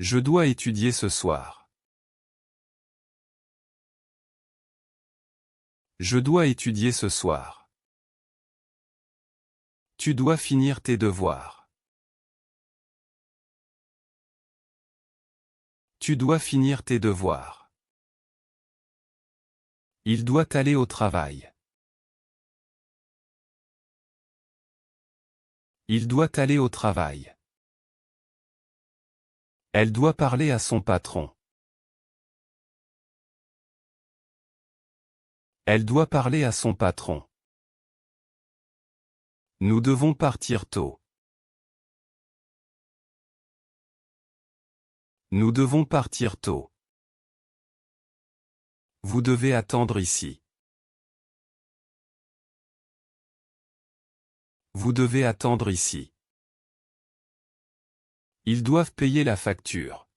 Je dois étudier ce soir. Je dois étudier ce soir. Tu dois finir tes devoirs. Tu dois finir tes devoirs. Il doit aller au travail. Il doit aller au travail. Elle doit parler à son patron. Elle doit parler à son patron. Nous devons partir tôt. Nous devons partir tôt. Vous devez attendre ici. Vous devez attendre ici. Ils doivent payer la facture.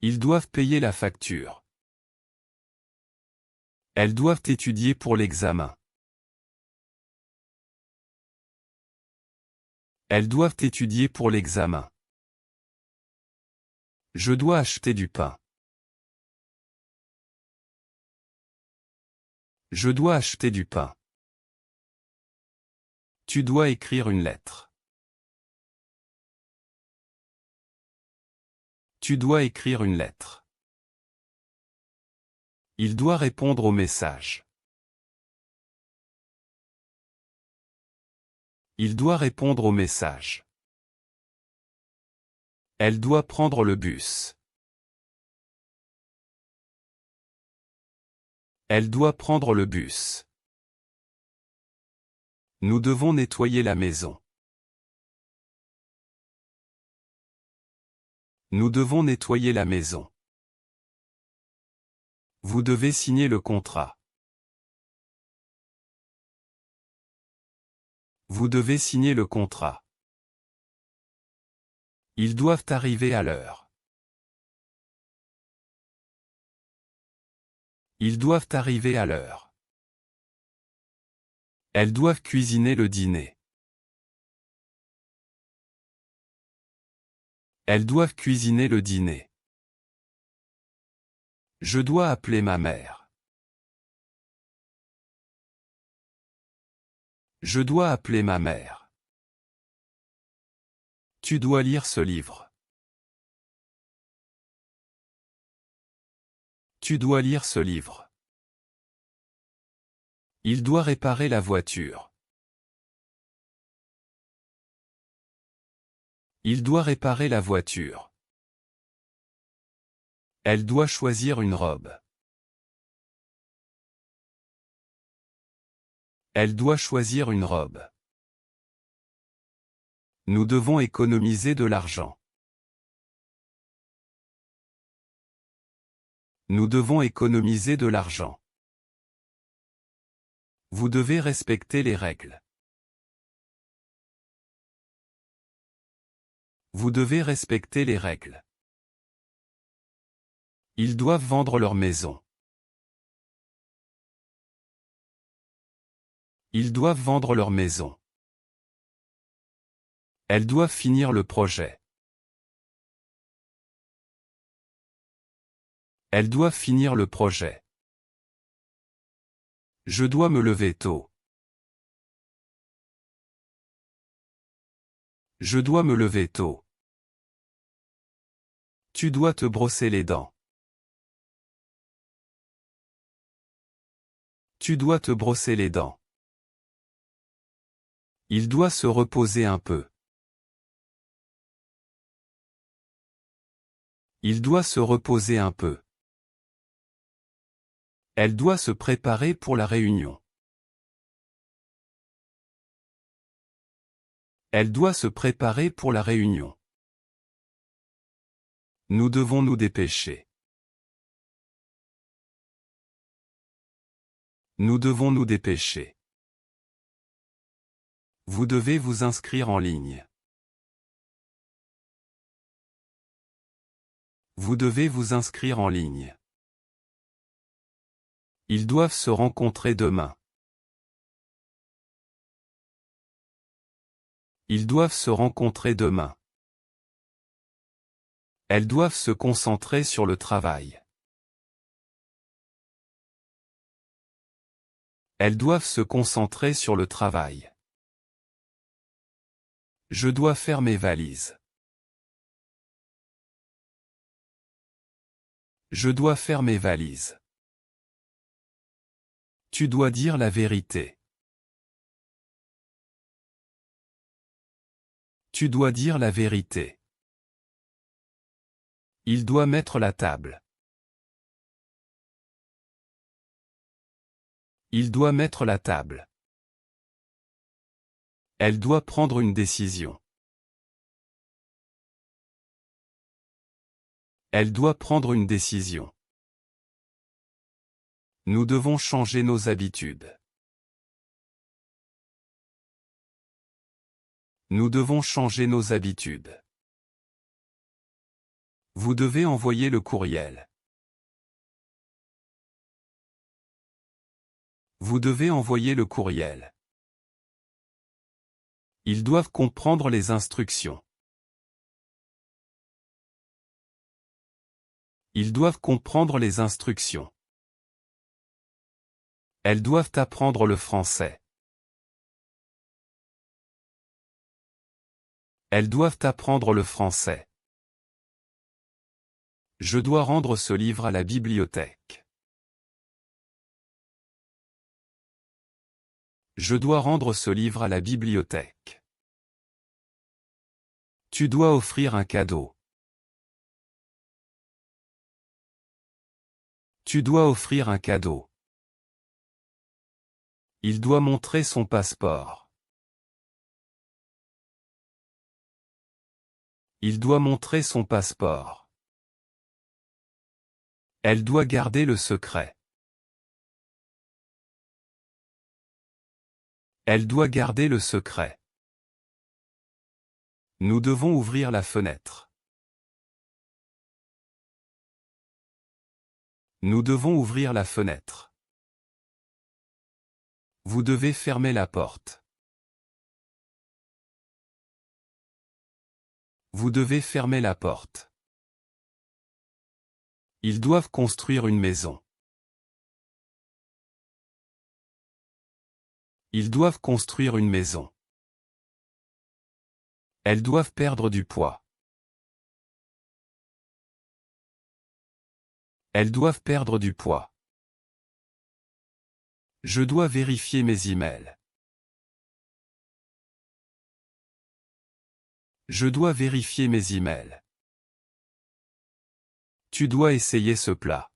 Ils doivent payer la facture. Elles doivent étudier pour l'examen. Elles doivent étudier pour l'examen. Je dois acheter du pain. Je dois acheter du pain. Tu dois écrire une lettre. Tu dois écrire une lettre. Il doit répondre au message. Il doit répondre au message. Elle doit prendre le bus. Elle doit prendre le bus. Nous devons nettoyer la maison. Nous devons nettoyer la maison. Vous devez signer le contrat. Vous devez signer le contrat. Ils doivent arriver à l'heure. Ils doivent arriver à l'heure. Elles doivent cuisiner le dîner. Elles doivent cuisiner le dîner. Je dois appeler ma mère. Je dois appeler ma mère. Tu dois lire ce livre. Tu dois lire ce livre. Il doit réparer la voiture. Il doit réparer la voiture. Elle doit choisir une robe. Elle doit choisir une robe. Nous devons économiser de l'argent. Nous devons économiser de l'argent. Vous devez respecter les règles. Vous devez respecter les règles. Ils doivent vendre leur maison. Ils doivent vendre leur maison. Elles doivent finir le projet. Elles doivent finir le projet. Je dois me lever tôt. Je dois me lever tôt. Tu dois te brosser les dents. Tu dois te brosser les dents. Il doit se reposer un peu. Il doit se reposer un peu. Elle doit se préparer pour la réunion. Elle doit se préparer pour la réunion. Nous devons nous dépêcher. Nous devons nous dépêcher. Vous devez vous inscrire en ligne. Vous devez vous inscrire en ligne. Ils doivent se rencontrer demain. Ils doivent se rencontrer demain. Elles doivent se concentrer sur le travail. Elles doivent se concentrer sur le travail. Je dois faire mes valises. Je dois faire mes valises. Tu dois dire la vérité. Tu dois dire la vérité. Il doit mettre la table. Il doit mettre la table. Elle doit prendre une décision. Elle doit prendre une décision. Nous devons changer nos habitudes. Nous devons changer nos habitudes. Vous devez envoyer le courriel. Vous devez envoyer le courriel. Ils doivent comprendre les instructions. Ils doivent comprendre les instructions. Elles doivent apprendre le français. Elles doivent apprendre le français. Je dois rendre ce livre à la bibliothèque. Je dois rendre ce livre à la bibliothèque. Tu dois offrir un cadeau. Tu dois offrir un cadeau. Il doit montrer son passeport. Il doit montrer son passeport. Elle doit garder le secret. Elle doit garder le secret. Nous devons ouvrir la fenêtre. Nous devons ouvrir la fenêtre. Vous devez fermer la porte. Vous devez fermer la porte. Ils doivent construire une maison. Ils doivent construire une maison. Elles doivent perdre du poids. Elles doivent perdre du poids. Je dois vérifier mes emails. Je dois vérifier mes emails. Tu dois essayer ce plat.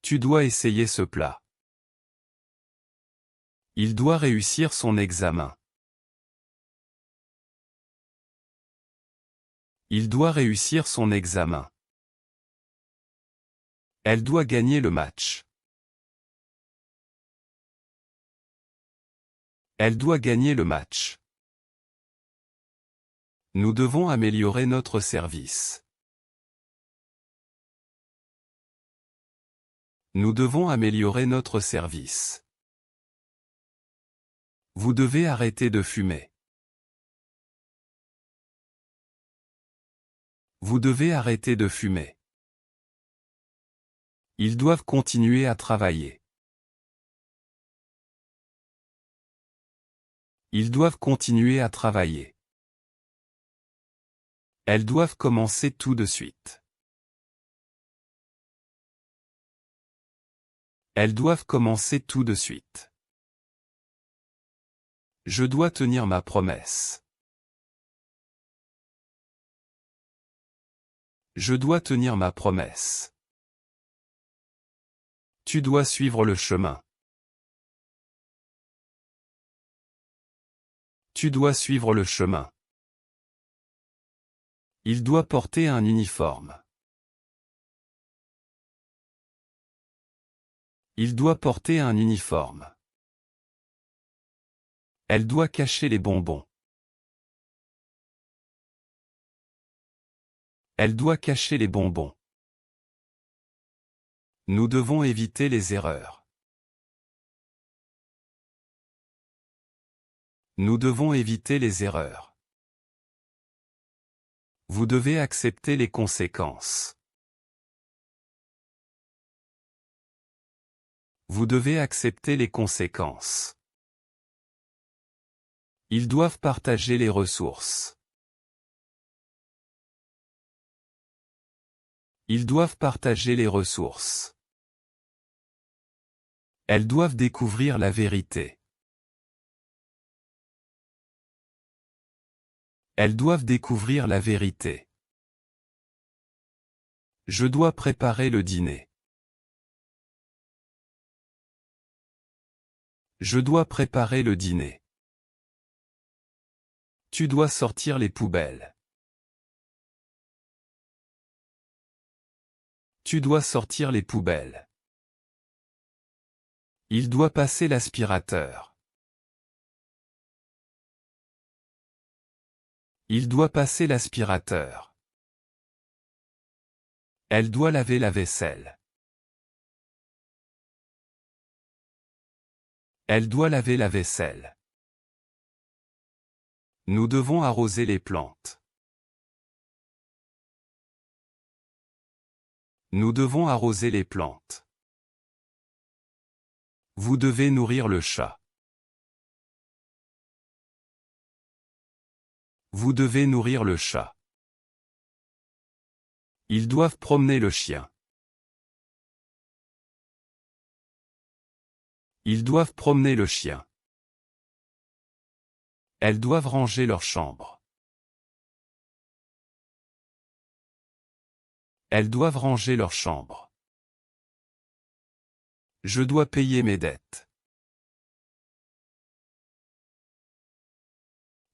Tu dois essayer ce plat. Il doit réussir son examen. Il doit réussir son examen. Elle doit gagner le match. Elle doit gagner le match. Nous devons améliorer notre service. Nous devons améliorer notre service. Vous devez arrêter de fumer. Vous devez arrêter de fumer. Ils doivent continuer à travailler. Ils doivent continuer à travailler. Elles doivent commencer tout de suite. Elles doivent commencer tout de suite. Je dois tenir ma promesse. Je dois tenir ma promesse. Tu dois suivre le chemin. Tu dois suivre le chemin. Il doit porter un uniforme. Il doit porter un uniforme. Elle doit cacher les bonbons. Elle doit cacher les bonbons. Nous devons éviter les erreurs. Nous devons éviter les erreurs. Vous devez accepter les conséquences. Vous devez accepter les conséquences. Ils doivent partager les ressources. Ils doivent partager les ressources. Elles doivent découvrir la vérité. Elles doivent découvrir la vérité. Je dois préparer le dîner. Je dois préparer le dîner. Tu dois sortir les poubelles. Tu dois sortir les poubelles. Il doit passer l'aspirateur. Il doit passer l'aspirateur. Elle doit laver la vaisselle. Elle doit laver la vaisselle. Nous devons arroser les plantes. Nous devons arroser les plantes. Vous devez nourrir le chat. Vous devez nourrir le chat. Ils doivent promener le chien. Ils doivent promener le chien. Elles doivent ranger leur chambre. Elles doivent ranger leur chambre. Je dois payer mes dettes.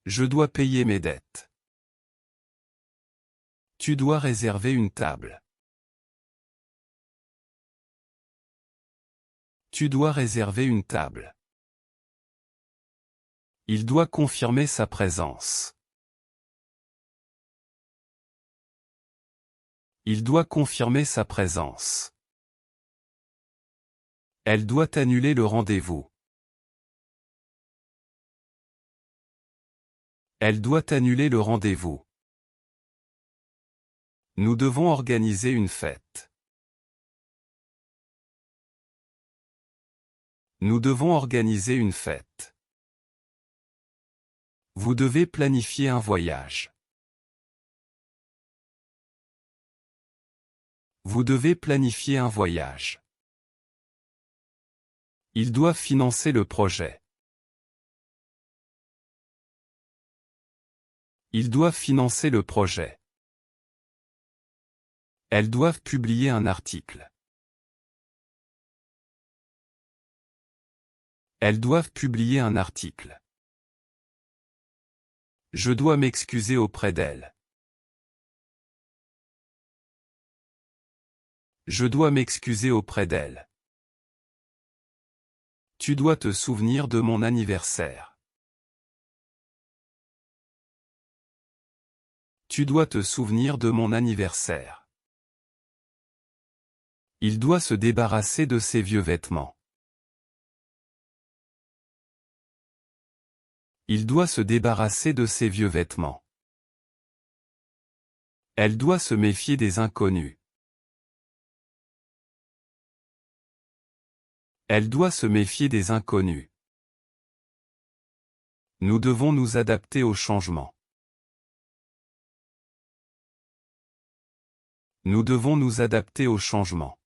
Je dois payer mes dettes. Tu dois réserver une table. Tu dois réserver une table. Il doit confirmer sa présence. Il doit confirmer sa présence. Elle doit annuler le rendez-vous. Elle doit annuler le rendez-vous. Nous devons organiser une fête. Nous devons organiser une fête. Vous devez planifier un voyage. Vous devez planifier un voyage. Ils doivent financer le projet. Ils doivent financer le projet. Elles doivent publier un article. Elles doivent publier un article. Je dois m'excuser auprès d'elles. Je dois m'excuser auprès d'elles. Tu dois te souvenir de mon anniversaire. Tu dois te souvenir de mon anniversaire. Il doit se débarrasser de ses vieux vêtements. Il doit se débarrasser de ses vieux vêtements. Elle doit se méfier des inconnus. Elle doit se méfier des inconnus. Nous devons nous adapter au changement. Nous devons nous adapter au changement.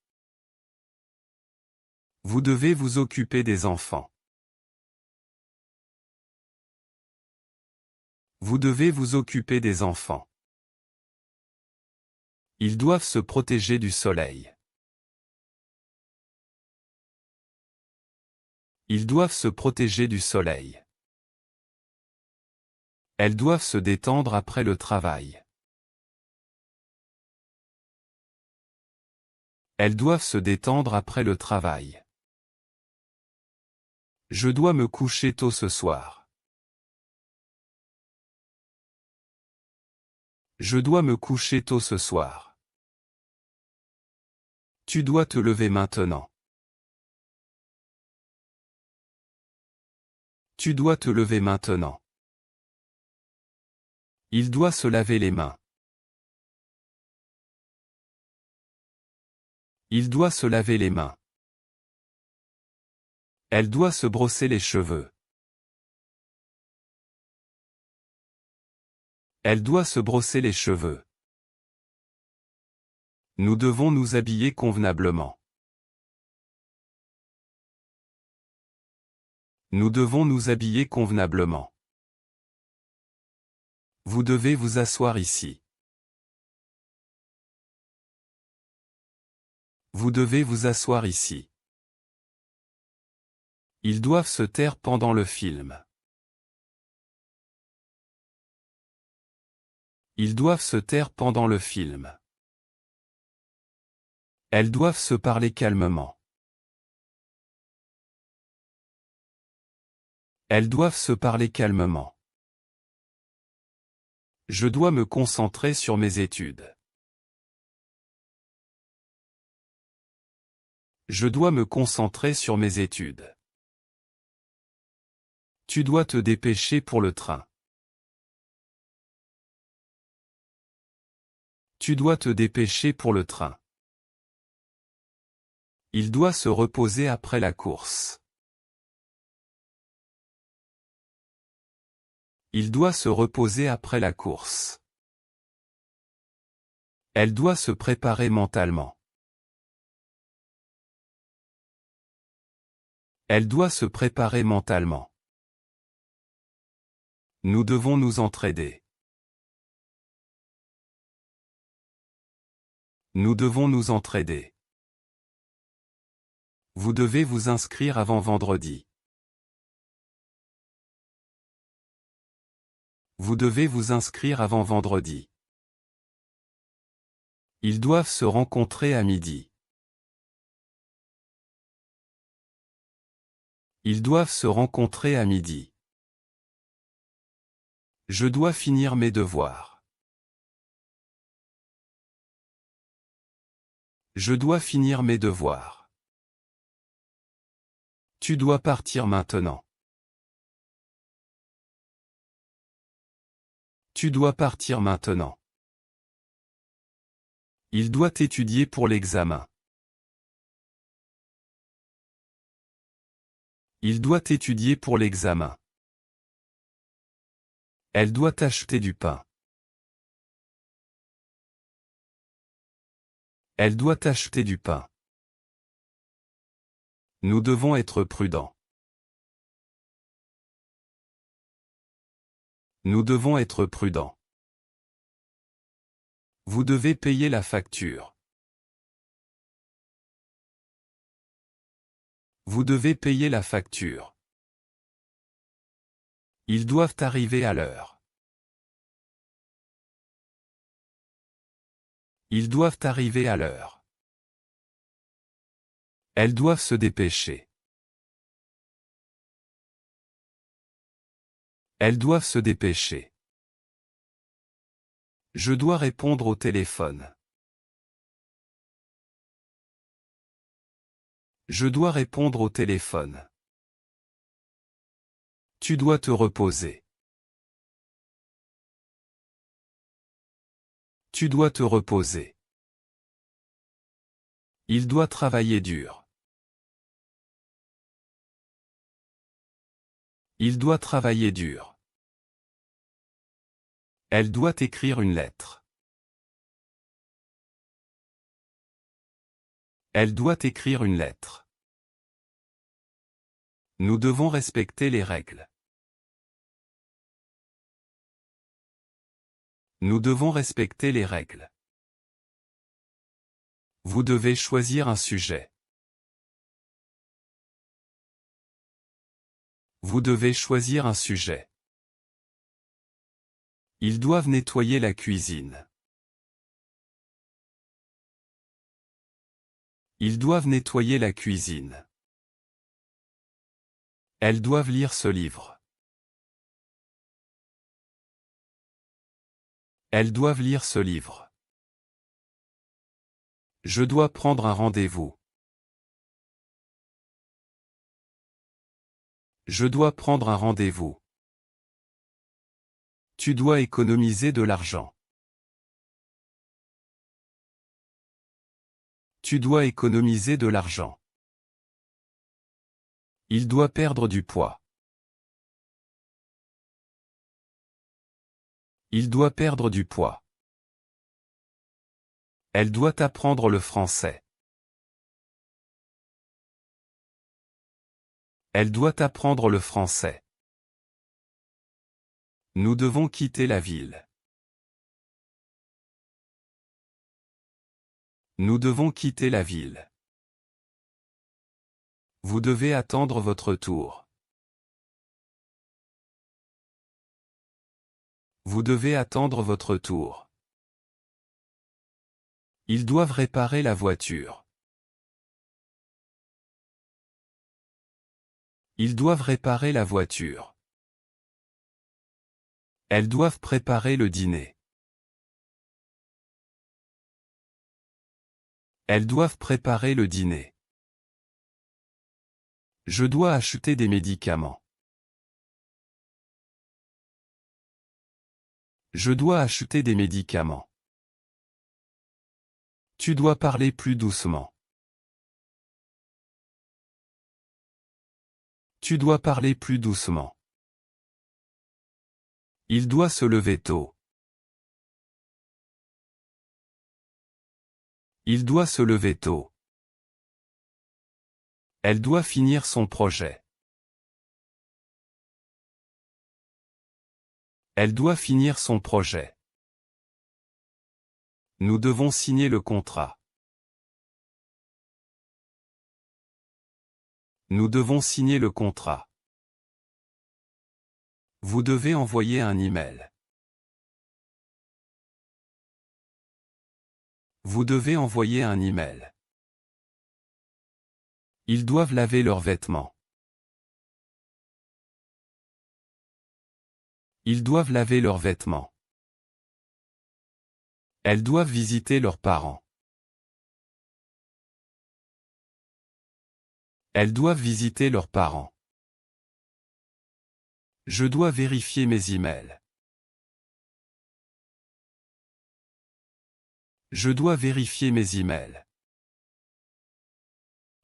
Vous devez vous occuper des enfants. Vous devez vous occuper des enfants. Ils doivent se protéger du soleil. Ils doivent se protéger du soleil. Elles doivent se détendre après le travail. Elles doivent se détendre après le travail. Je dois me coucher tôt ce soir. Je dois me coucher tôt ce soir. Tu dois te lever maintenant. Tu dois te lever maintenant. Il doit se laver les mains. Il doit se laver les mains. Elle doit se brosser les cheveux. Elle doit se brosser les cheveux. Nous devons nous habiller convenablement. Nous devons nous habiller convenablement. Vous devez vous asseoir ici. Vous devez vous asseoir ici. Ils doivent se taire pendant le film. Ils doivent se taire pendant le film. Elles doivent se parler calmement. Elles doivent se parler calmement. Je dois me concentrer sur mes études. Je dois me concentrer sur mes études. Tu dois te dépêcher pour le train. Tu dois te dépêcher pour le train. Il doit se reposer après la course. Il doit se reposer après la course. Elle doit se préparer mentalement. Elle doit se préparer mentalement. Nous devons nous entraider. Nous devons nous entraider. Vous devez vous inscrire avant vendredi. Vous devez vous inscrire avant vendredi. Ils doivent se rencontrer à midi. Ils doivent se rencontrer à midi. Je dois finir mes devoirs. Je dois finir mes devoirs. Tu dois partir maintenant. Tu dois partir maintenant. Il doit étudier pour l'examen. Il doit étudier pour l'examen. Elle doit acheter du pain. Elle doit acheter du pain. Nous devons être prudents. Nous devons être prudents. Vous devez payer la facture. Vous devez payer la facture. Ils doivent arriver à l'heure. Ils doivent arriver à l'heure. Elles doivent se dépêcher. Elles doivent se dépêcher. Je dois répondre au téléphone. Je dois répondre au téléphone. Tu dois te reposer. Tu dois te reposer. Il doit travailler dur. Il doit travailler dur. Elle doit écrire une lettre. Elle doit écrire une lettre. Nous devons respecter les règles. Nous devons respecter les règles. Vous devez choisir un sujet. Vous devez choisir un sujet. Ils doivent nettoyer la cuisine. Ils doivent nettoyer la cuisine. Elles doivent lire ce livre. Elles doivent lire ce livre. Je dois prendre un rendez-vous. Je dois prendre un rendez-vous. Tu dois économiser de l'argent. Tu dois économiser de l'argent. Il doit perdre du poids. Il doit perdre du poids. Elle doit apprendre le français. Elle doit apprendre le français. Nous devons quitter la ville. Nous devons quitter la ville. Vous devez attendre votre tour. Vous devez attendre votre tour. Ils doivent réparer la voiture. Ils doivent réparer la voiture. Elles doivent préparer le dîner. Elles doivent préparer le dîner. Je dois acheter des médicaments. Je dois acheter des médicaments. Tu dois parler plus doucement. Tu dois parler plus doucement. Il doit se lever tôt. Il doit se lever tôt. Elle doit finir son projet. Elle doit finir son projet. Nous devons signer le contrat. Nous devons signer le contrat. Vous devez envoyer un email. Vous devez envoyer un email. Ils doivent laver leurs vêtements. Ils doivent laver leurs vêtements. Elles doivent visiter leurs parents. Elles doivent visiter leurs parents. Je dois vérifier mes emails. Je dois vérifier mes emails.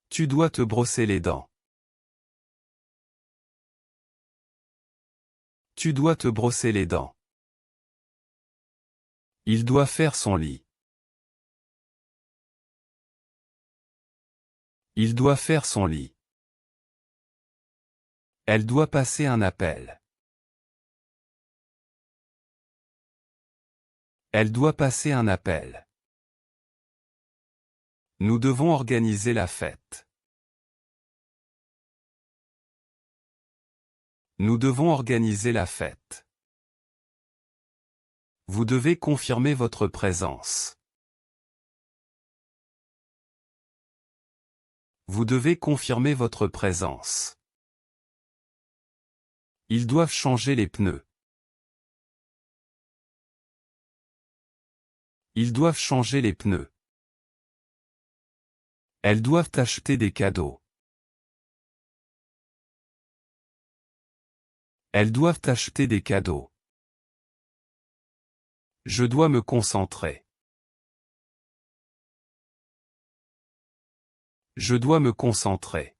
Tu dois te brosser les dents. Tu dois te brosser les dents. Il doit faire son lit. Il doit faire son lit. Elle doit passer un appel. Elle doit passer un appel. Nous devons organiser la fête. Nous devons organiser la fête. Vous devez confirmer votre présence. Vous devez confirmer votre présence. Ils doivent changer les pneus. Ils doivent changer les pneus. Elles doivent acheter des cadeaux. Elles doivent acheter des cadeaux. Je dois me concentrer. Je dois me concentrer.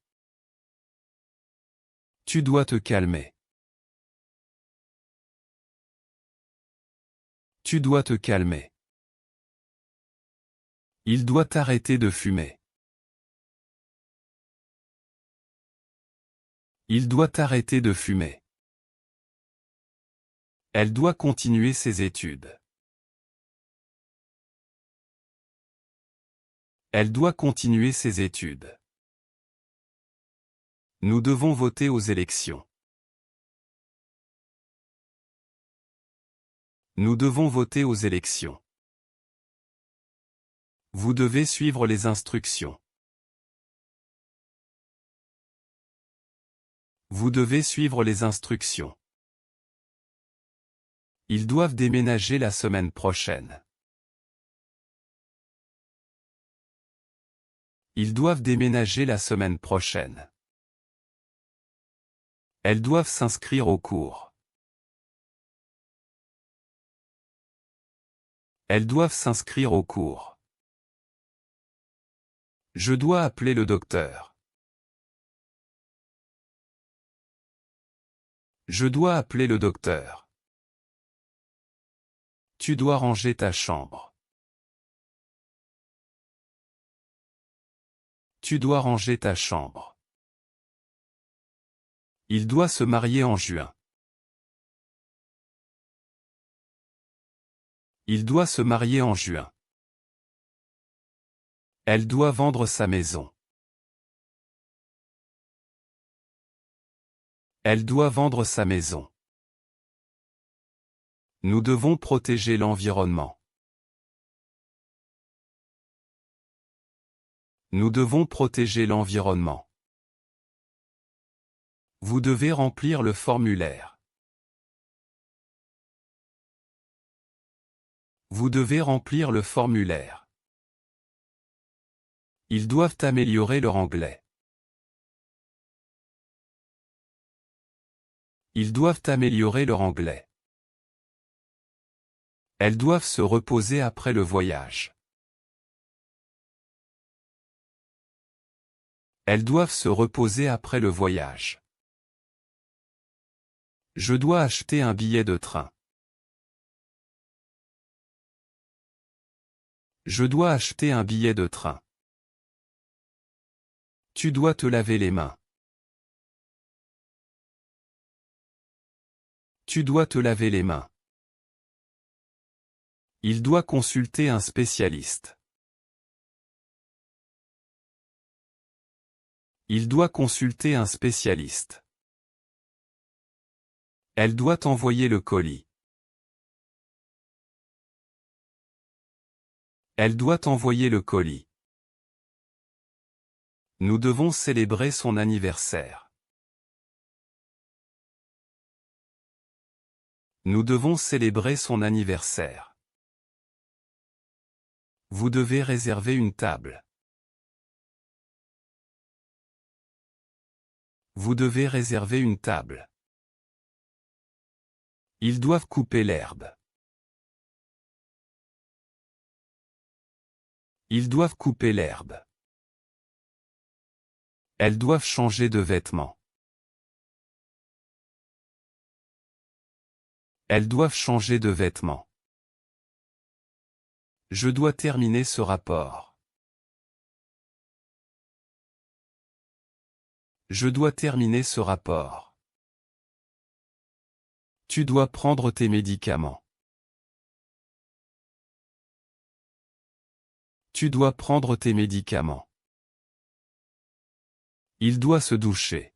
Tu dois te calmer. Tu dois te calmer. Il doit arrêter de fumer. Il doit arrêter de fumer. Elle doit continuer ses études. Elle doit continuer ses études. Nous devons voter aux élections. Nous devons voter aux élections. Vous devez suivre les instructions. Vous devez suivre les instructions. Ils doivent déménager la semaine prochaine. Ils doivent déménager la semaine prochaine. Elles doivent s'inscrire au cours. Elles doivent s'inscrire au cours. Je dois appeler le docteur. Je dois appeler le docteur. Tu dois ranger ta chambre. Tu dois ranger ta chambre. Il doit se marier en juin. Il doit se marier en juin. Elle doit vendre sa maison. Elle doit vendre sa maison. Nous devons protéger l'environnement. Nous devons protéger l'environnement. Vous devez remplir le formulaire. Vous devez remplir le formulaire. Ils doivent améliorer leur anglais. Ils doivent améliorer leur anglais. Elles doivent se reposer après le voyage. Elles doivent se reposer après le voyage. Je dois acheter un billet de train. Je dois acheter un billet de train. Tu dois te laver les mains. Tu dois te laver les mains. Il doit consulter un spécialiste. Il doit consulter un spécialiste. Elle doit envoyer le colis. Elle doit envoyer le colis. Nous devons célébrer son anniversaire. Nous devons célébrer son anniversaire. Vous devez réserver une table. Vous devez réserver une table. Ils doivent couper l'herbe. Ils doivent couper l'herbe. Elles doivent changer de vêtements. Elles doivent changer de vêtements. Je dois terminer ce rapport. Je dois terminer ce rapport. Tu dois prendre tes médicaments. Tu dois prendre tes médicaments. Il doit se doucher.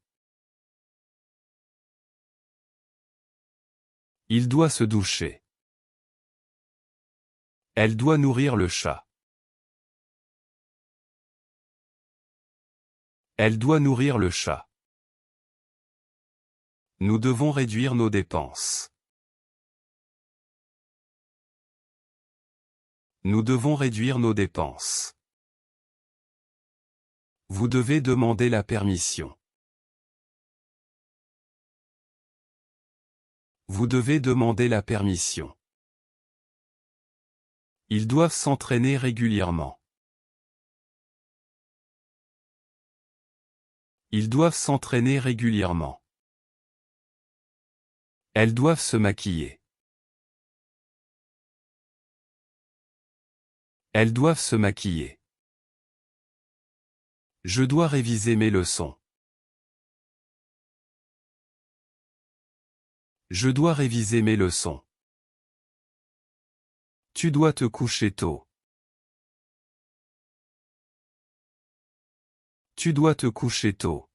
Il doit se doucher. Elle doit nourrir le chat. Elle doit nourrir le chat. Nous devons réduire nos dépenses. Nous devons réduire nos dépenses. Vous devez demander la permission. Vous devez demander la permission. Ils doivent s'entraîner régulièrement. Ils doivent s'entraîner régulièrement. Elles doivent se maquiller. Elles doivent se maquiller. Je dois réviser mes leçons. Je dois réviser mes leçons. Tu dois te coucher tôt. Tu dois te coucher tôt.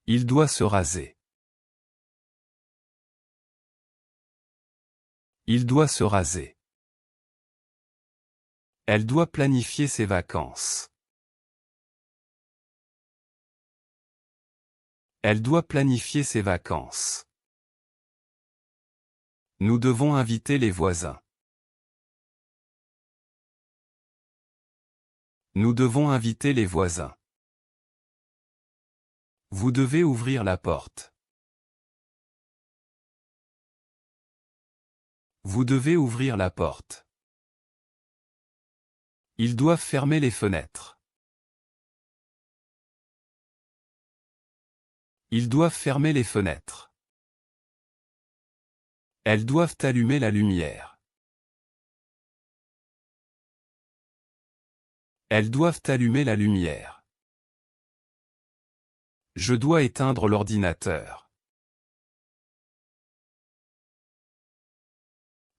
Il doit se raser. Il doit se raser. Elle doit planifier ses vacances. Elle doit planifier ses vacances. Nous devons inviter les voisins. Nous devons inviter les voisins. Vous devez ouvrir la porte. Vous devez ouvrir la porte. Ils doivent fermer les fenêtres. Ils doivent fermer les fenêtres. Elles doivent allumer la lumière. Elles doivent allumer la lumière. Je dois éteindre l'ordinateur.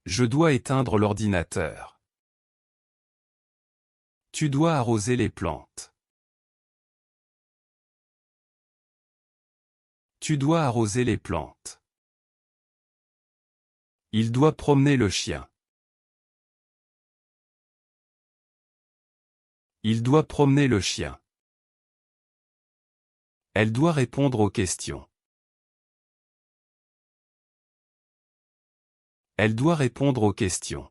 Je dois éteindre l'ordinateur. Tu dois arroser les plantes. Tu dois arroser les plantes. Il doit promener le chien. Il doit promener le chien. Elle doit répondre aux questions. Elle doit répondre aux questions.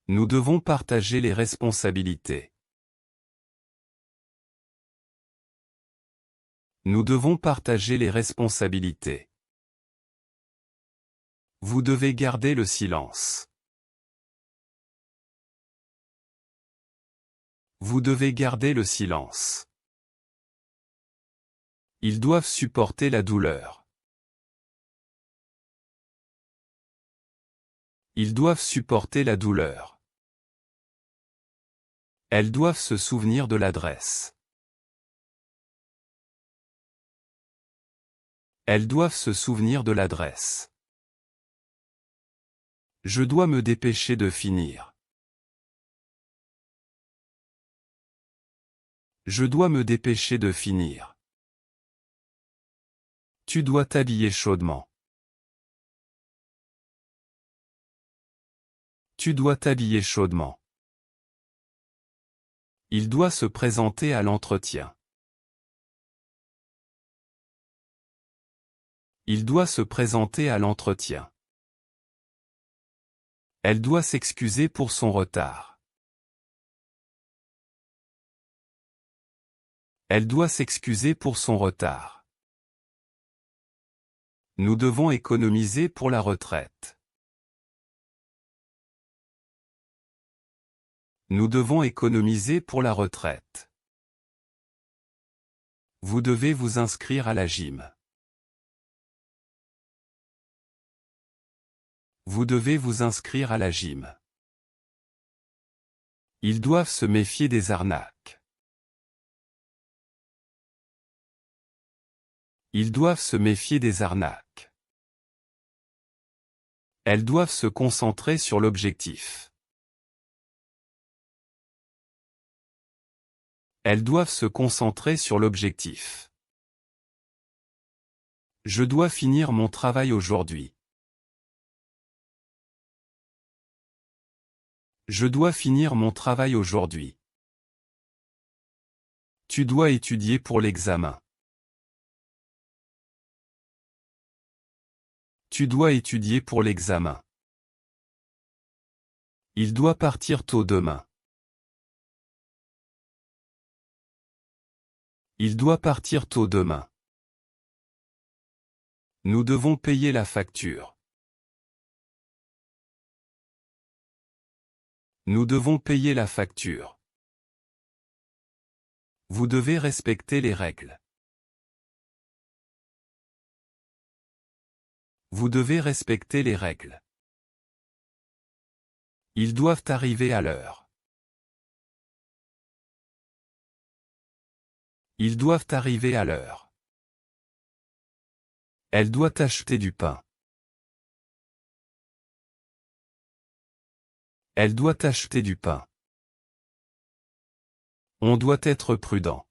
Nous devons partager les responsabilités. Nous devons partager les responsabilités. Vous devez garder le silence. Vous devez garder le silence. Ils doivent supporter la douleur. Ils doivent supporter la douleur. Elles doivent se souvenir de l'adresse. Elles doivent se souvenir de l'adresse. Je dois me dépêcher de finir. Je dois me dépêcher de finir. Tu dois t'habiller chaudement. Tu dois t'habiller chaudement. Il doit se présenter à l'entretien. Il doit se présenter à l'entretien. Elle doit s'excuser pour son retard. Elle doit s'excuser pour son retard. Nous devons économiser pour la retraite. Nous devons économiser pour la retraite. Vous devez vous inscrire à la gym. Vous devez vous inscrire à la gym. Ils doivent se méfier des arnaques. Ils doivent se méfier des arnaques. Elles doivent se concentrer sur l'objectif. Elles doivent se concentrer sur l'objectif. Je dois finir mon travail aujourd'hui. Je dois finir mon travail aujourd'hui. Tu dois étudier pour l'examen. Tu dois étudier pour l'examen. Il doit partir tôt demain. Il doit partir tôt demain. Nous devons payer la facture. Nous devons payer la facture. Vous devez respecter les règles. Vous devez respecter les règles. Ils doivent arriver à l'heure. Ils doivent arriver à l'heure. Elle doit acheter du pain. Elle doit acheter du pain. On doit être prudent.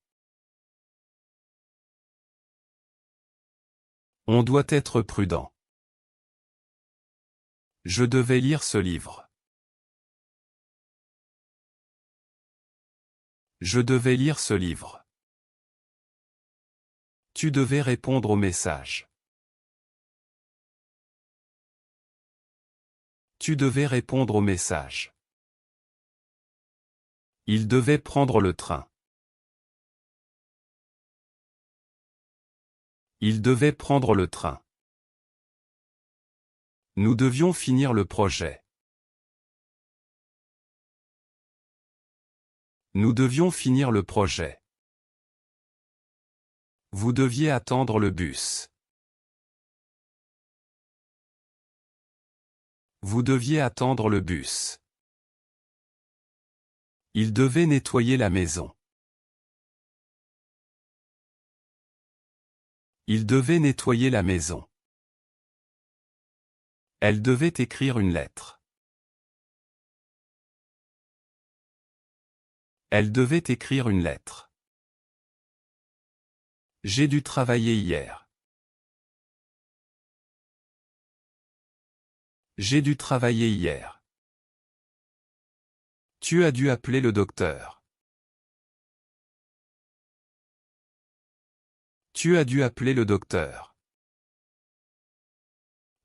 On doit être prudent. Je devais lire ce livre. Je devais lire ce livre. Tu devais répondre au message. Tu devais répondre au message. Il devait prendre le train. Il devait prendre le train. Nous devions finir le projet. Nous devions finir le projet. Vous deviez attendre le bus. Vous deviez attendre le bus. Il devait nettoyer la maison. Il devait nettoyer la maison. Elle devait écrire une lettre. Elle devait écrire une lettre. J'ai dû travailler hier. J'ai dû travailler hier. Tu as dû appeler le docteur. Tu as dû appeler le docteur.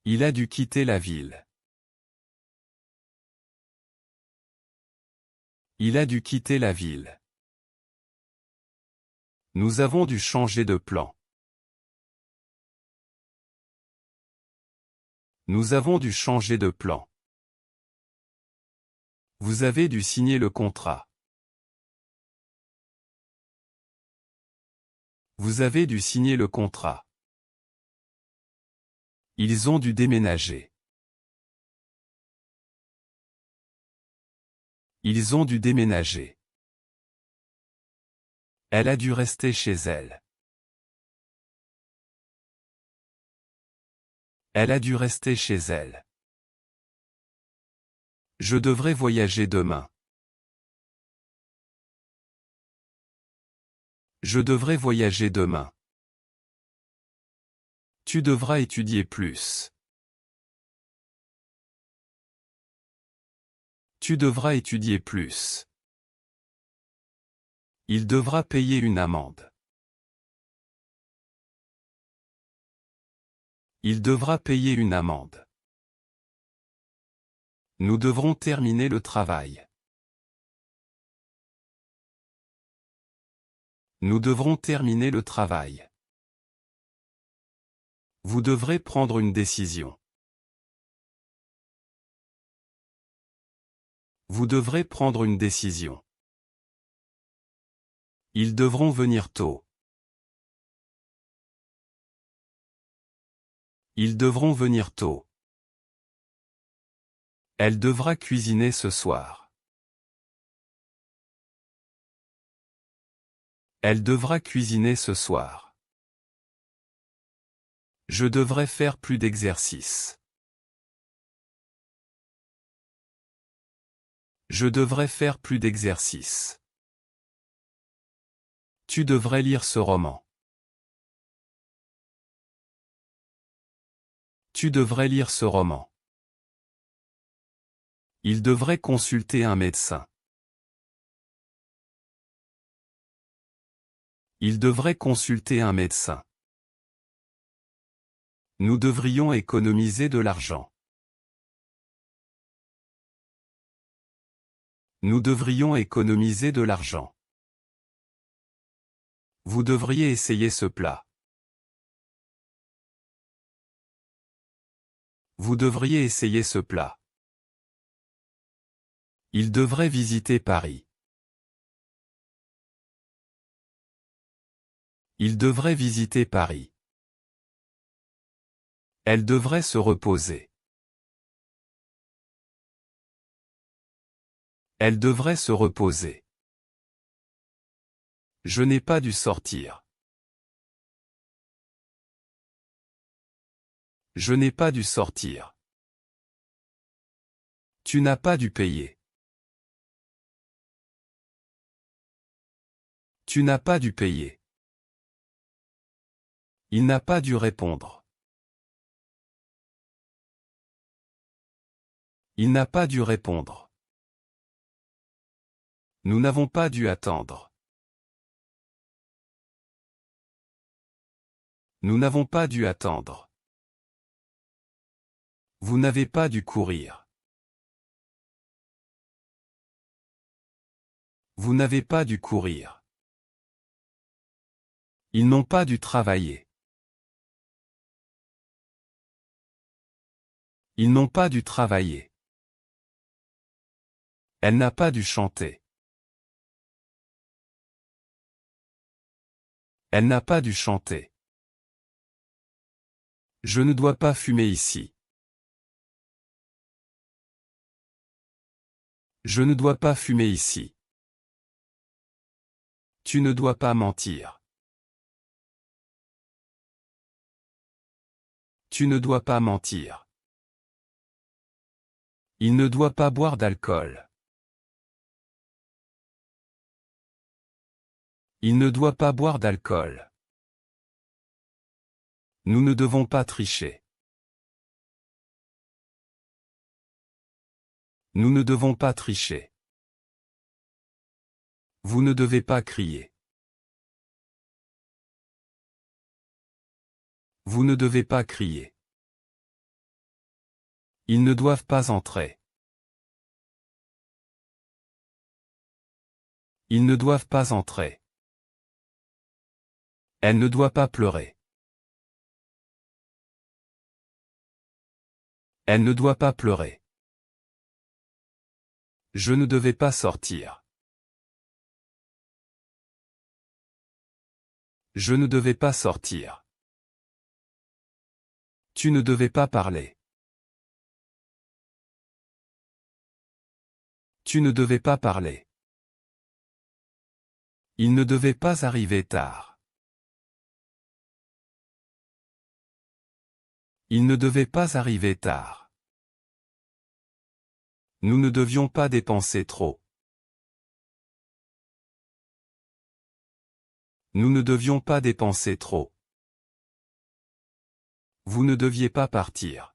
Il a dû quitter la ville. Il a dû quitter la ville. Nous avons dû changer de plan. Nous avons dû changer de plan. Vous avez dû signer le contrat. Vous avez dû signer le contrat. Ils ont dû déménager. Ils ont dû déménager. Elle a dû rester chez elle. Elle a dû rester chez elle. Je devrais voyager demain. Je devrais voyager demain. Tu devras étudier plus. Tu devras étudier plus. Il devra payer une amende. Il devra payer une amende. Nous devrons terminer le travail. Nous devrons terminer le travail. Vous devrez prendre une décision. Vous devrez prendre une décision. Ils devront venir tôt. Ils devront venir tôt. Elle devra cuisiner ce soir. Elle devra cuisiner ce soir. Je devrais faire plus d'exercice. Je devrais faire plus d'exercice. Tu devrais lire ce roman. Tu devrais lire ce roman. Il devrait consulter un médecin. Il devrait consulter un médecin. Nous devrions économiser de l'argent. Nous devrions économiser de l'argent. Vous devriez essayer ce plat. Vous devriez essayer ce plat. Il devrait visiter Paris. Il devrait visiter Paris. Elle devrait se reposer. Elle devrait se reposer. Je n'ai pas dû sortir. Je n'ai pas dû sortir. Tu n'as pas dû payer. Tu n'as pas dû payer. Il n'a pas dû répondre. Il n'a pas dû répondre. Nous n'avons pas dû attendre. Nous n'avons pas dû attendre. Vous n'avez pas dû courir. Vous n'avez pas dû courir. Ils n'ont pas dû travailler. Ils n'ont pas dû travailler. Elle n'a pas dû chanter. Elle n'a pas dû chanter. Je ne dois pas fumer ici. Je ne dois pas fumer ici. Tu ne dois pas mentir. Tu ne dois pas mentir. Il ne doit pas boire d'alcool. Il ne doit pas boire d'alcool. Nous ne devons pas tricher. Nous ne devons pas tricher. Vous ne devez pas crier. Vous ne devez pas crier. Ils ne doivent pas entrer. Ils ne doivent pas entrer. Elle ne doit pas pleurer. Elle ne doit pas pleurer. Je ne devais pas sortir. Je ne devais pas sortir. Tu ne devais pas parler. Tu ne devais pas parler. Il ne devait pas arriver tard. Il ne devait pas arriver tard. Nous ne devions pas dépenser trop. Nous ne devions pas dépenser trop. Vous ne deviez pas partir.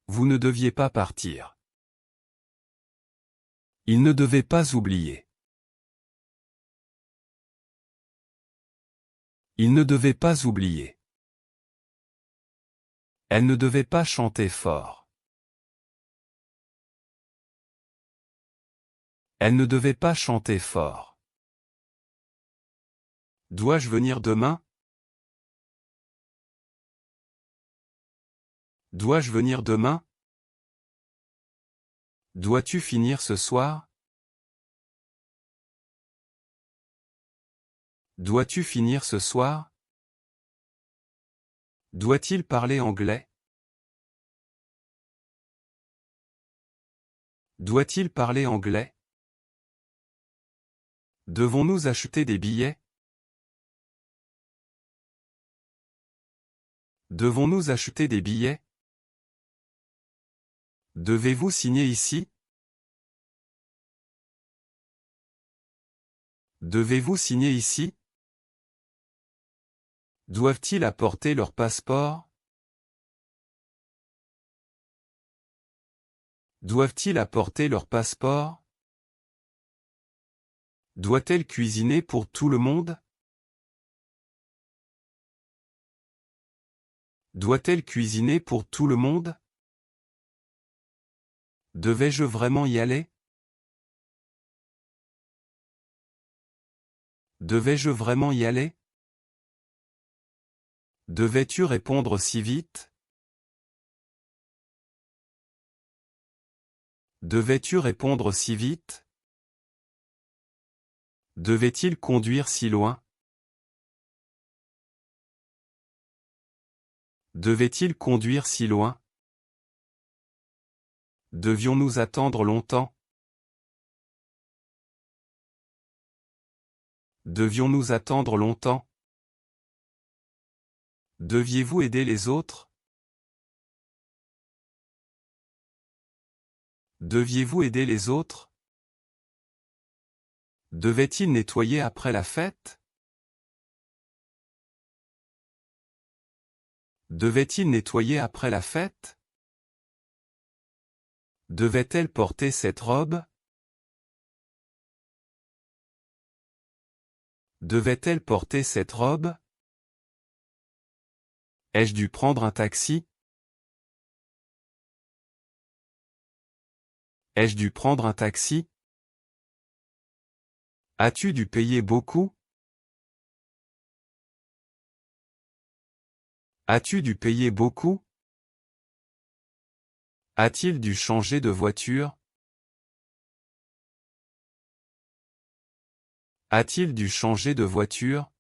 Vous ne deviez pas partir. Il ne devait pas oublier. Il ne devait pas oublier. Elle ne devait pas chanter fort. Elle ne devait pas chanter fort. Dois-je venir demain? Dois-je venir demain? Dois-tu finir ce soir? Dois-tu finir ce soir? Doit-il parler anglais? Doit-il parler anglais? Devons-nous acheter des billets? Devons-nous acheter des billets? Devez-vous signer ici? Devez-vous signer ici? Doivent-ils apporter leur passeport? Doivent-ils apporter leur passeport? Doit-elle cuisiner pour tout le monde? Doit-elle cuisiner pour tout le monde? Devais-je vraiment y aller? Devais-je vraiment y aller? Devais-tu répondre si vite? Devais-tu répondre si vite? Devait-il conduire si loin? Devait-il conduire si loin? Devions-nous attendre longtemps? Devions-nous attendre longtemps? Deviez-vous aider les autres? Deviez-vous aider les autres? Devait-il nettoyer après la fête? Devait-il nettoyer après la fête? Devait-elle porter cette robe? Devait-elle porter cette robe? Ai-je dû prendre un taxi? Ai-je dû prendre un taxi? As-tu dû payer beaucoup? As-tu dû payer beaucoup? A-t-il dû changer de voiture? A-t-il dû changer de voiture?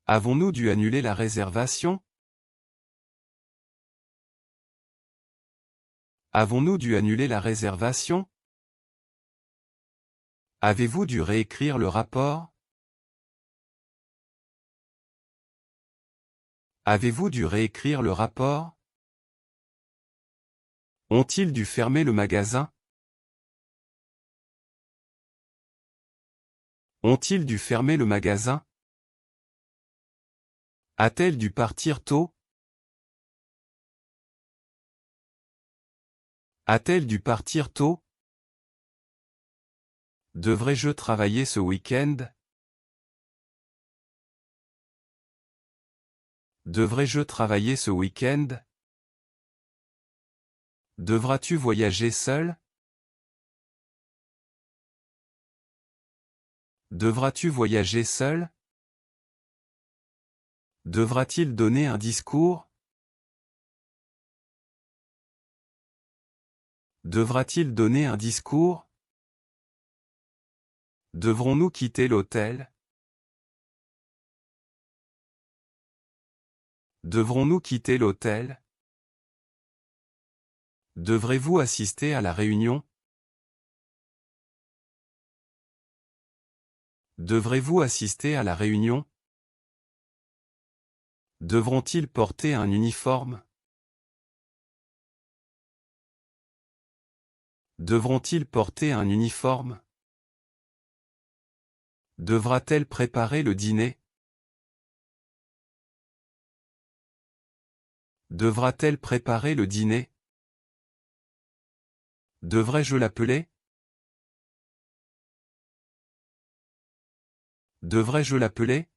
Avons-nous dû annuler la réservation? Avons-nous dû annuler la réservation? Avez-vous dû réécrire le rapport? Avez-vous dû réécrire le rapport? Ont-ils dû fermer le magasin? Ont-ils dû fermer le magasin? A-t-elle dû partir tôt? A-t-elle dû partir tôt? Devrais-je travailler ce week-end? Devrais-je travailler ce week-end? Devras-tu voyager seul? Devras-tu voyager seul? Devra-t-il donner un discours? Devra-t-il donner un discours? Devrons-nous quitter l'hôtel? Devrons-nous quitter l'hôtel? Devrez-vous assister à la réunion? Devrez-vous assister à la réunion? Devront-ils porter un uniforme? Devront-ils porter un uniforme? Devra-t-elle préparer le dîner? Devra-t-elle préparer le dîner? Devrais-je l'appeler? Devrais-je l'appeler?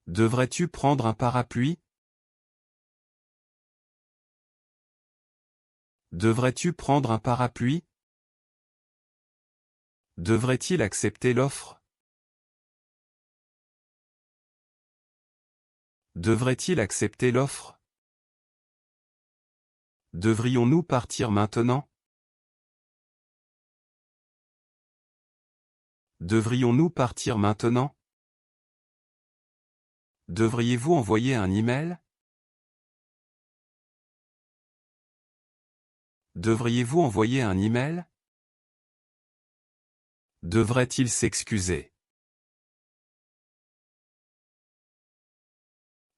Devrais-tu prendre un parapluie? Devrais-tu prendre un parapluie? Devrait-il accepter l'offre? Devrait-il accepter l'offre? Devrions-nous partir maintenant? Devrions-nous partir maintenant? Devriez-vous envoyer un email? Devriez-vous envoyer un email? Devrait-il s'excuser?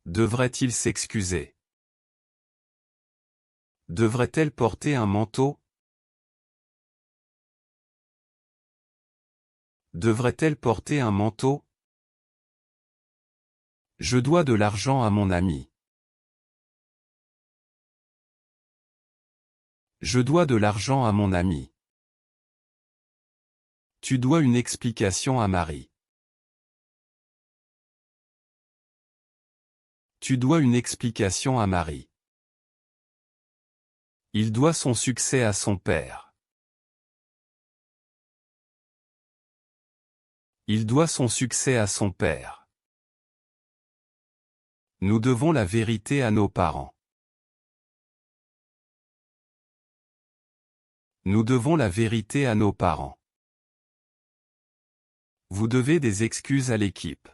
Devrait-il s'excuser? Devrait-elle porter un manteau? Devrait-elle porter un manteau? Je dois de l'argent à mon ami. Je dois de l'argent à mon ami. Tu dois une explication à Marie. Tu dois une explication à Marie. Il doit son succès à son père. Il doit son succès à son père. Nous devons la vérité à nos parents. Nous devons la vérité à nos parents. Vous devez des excuses à l'équipe.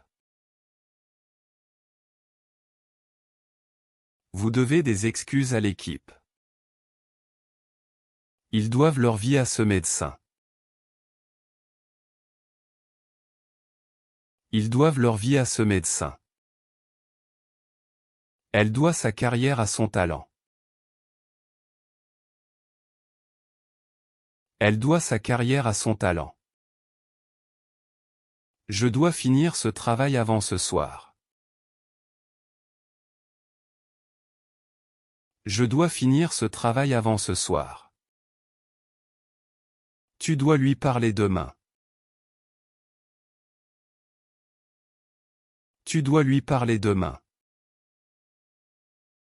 Vous devez des excuses à l'équipe. Ils doivent leur vie à ce médecin. Ils doivent leur vie à ce médecin. Elle doit sa carrière à son talent. Elle doit sa carrière à son talent. Je dois finir ce travail avant ce soir. Je dois finir ce travail avant ce soir. Tu dois lui parler demain. Tu dois lui parler demain.